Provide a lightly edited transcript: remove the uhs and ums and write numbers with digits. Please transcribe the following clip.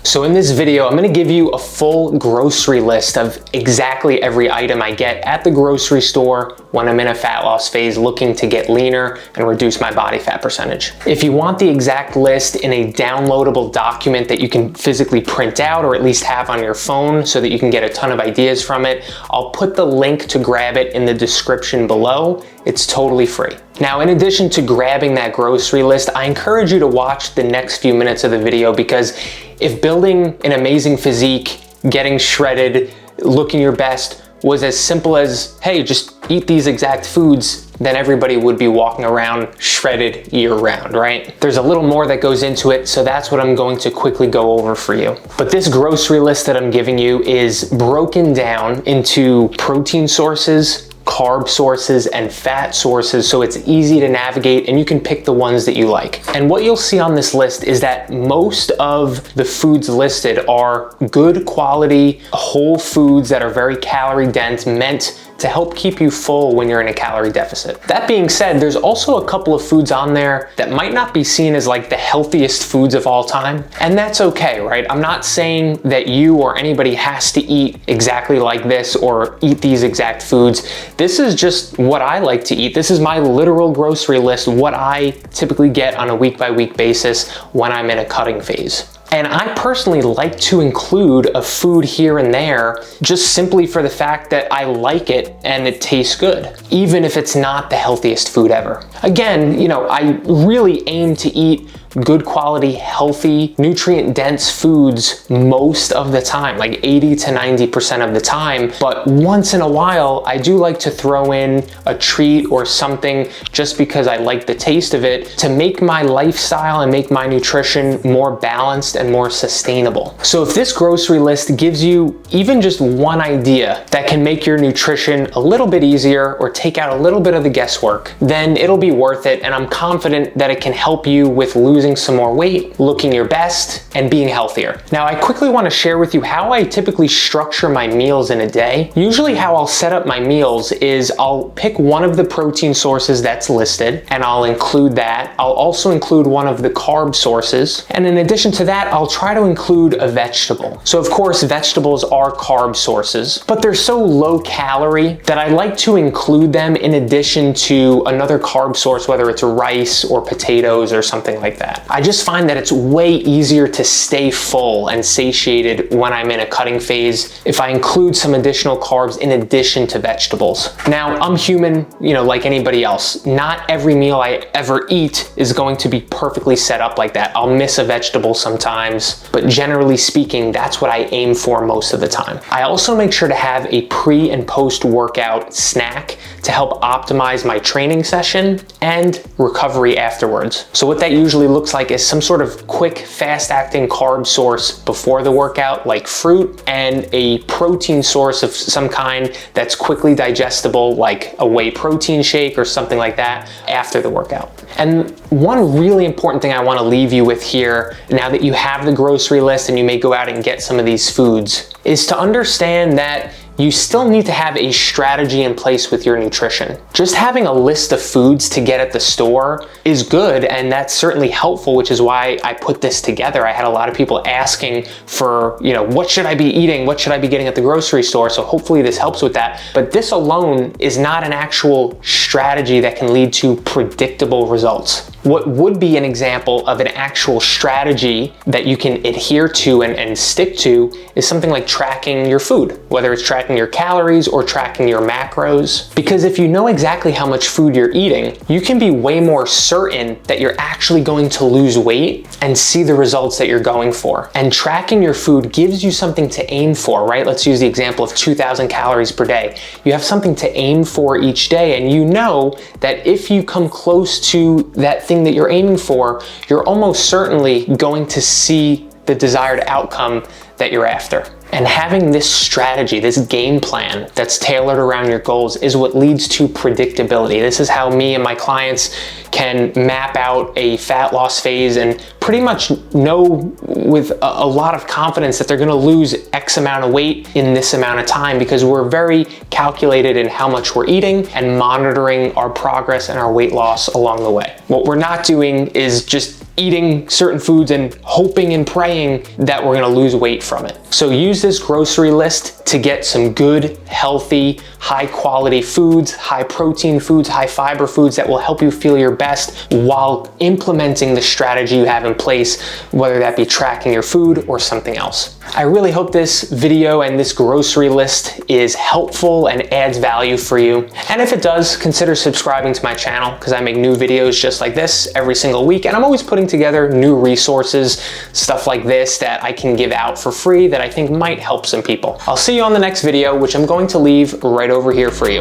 So in this video, I'm gonna give you a full grocery list of exactly every item I get at the grocery store when I'm in a fat loss phase looking to get leaner and reduce my body fat percentage. If you want the exact list in a downloadable document that you can physically print out or at least have on your phone so that you can get a ton of ideas from it, I'll put the link to grab it in the description below. It's totally free. Now, in addition to grabbing that grocery list, I encourage you to watch the next few minutes of the video, because if building an amazing physique, getting shredded, looking your best was as simple as, hey, just eat these exact foods, then everybody would be walking around shredded year round, right? There's a little more that goes into it, so that's what I'm going to quickly go over for you. But this grocery list that I'm giving you is broken down into protein sources, carb sources, and fat sources, so it's easy to navigate and you can pick the ones that you like. And what you'll see on this list is that most of the foods listed are good quality whole foods that are very calorie dense, meant to help keep you full when you're in a calorie deficit. That being said, there's also a couple of foods on there that might not be seen as like the healthiest foods of all time, and that's okay, right? I'm not saying that you or anybody has to eat exactly like this or eat these exact foods. This is just what I like to eat. This is my literal grocery list, what I typically get on a week-by-week basis when I'm in a cutting phase. And I personally like to include a food here and there just simply for the fact that I like it and it tastes good, even if it's not the healthiest food ever. Again, you know, I really aim to eat good quality, healthy, nutrient-dense foods most of the time, like 80 to 90% of the time. But once in a while, I do like to throw in a treat or something just because I like the taste of it to make my lifestyle and make my nutrition more balanced and more sustainable. So if this grocery list gives you even just one idea that can make your nutrition a little bit easier or take out a little bit of the guesswork, then it'll be worth it, and I'm confident that it can help you with losing some more weight, looking your best, and being healthier. Now, I quickly want to share with you how I typically structure my meals in a day. Usually how I'll set up my meals is I'll pick one of the protein sources that's listed, and I'll include that. I'll also include one of the carb sources, and in addition to that, I'll try to include a vegetable. So of course, vegetables are carb sources, but they're so low calorie that I like to include them in addition to another carb source, whether it's rice or potatoes or something like that. I just find that it's way easier to stay full and satiated when I'm in a cutting phase if I include some additional carbs in addition to vegetables. Now, I'm human, you know, like anybody else. Not every meal I ever eat is going to be perfectly set up like that. I'll miss a vegetable sometimes, but generally speaking, that's what I aim for most of the time. I also make sure to have a pre and post workout snack to help optimize my training session and recovery afterwards. So what that usually looks like is some sort of quick, fast-acting carb source before the workout, like fruit, and a protein source of some kind that's quickly digestible, like a whey protein shake or something like that, after the workout. And one really important thing I want to leave you with here, now that you have the grocery list and you may go out and get some of these foods, is to understand that you still need to have a strategy in place with your nutrition. Just having a list of foods to get at the store is good, and that's certainly helpful, which is why I put this together. I had a lot of people asking for, you know, what should I be eating? What should I be getting at the grocery store? So hopefully this helps with that. But this alone is not an actual strategy that can lead to predictable results. What would be an example of an actual strategy that you can adhere to and stick to is something like tracking your food, whether it's tracking your calories or tracking your macros. Because if you know exactly how much food you're eating, you can be way more certain that you're actually going to lose weight and see the results that you're going for. And tracking your food gives you something to aim for, right? Let's use the example of 2,000 calories per day. You have something to aim for each day, and you know that if you come close to that thing that you're aiming for, you're almost certainly going to see the desired outcome that you're after. And having this strategy, this game plan that's tailored around your goals is what leads to predictability. This is how me and my clients can map out a fat loss phase and pretty much know with a lot of confidence that they're gonna lose X amount of weight in this amount of time, because we're very calculated in how much we're eating and monitoring our progress and our weight loss along the way. What we're not doing is just eating certain foods and hoping and praying that we're gonna lose weight from it. So use this grocery list to get some good, healthy, high quality foods, high protein foods, high fiber foods that will help you feel your best while implementing the strategy you have in place, whether that be tracking your food or something else. I really hope this video and this grocery list is helpful and adds value for you. And if it does, consider subscribing to my channel, because I make new videos just like this every single week. And I'm always putting together new resources, stuff like this that I can give out for free that I think might help some people. I'll see you on the next video, which I'm going to leave right over here for you.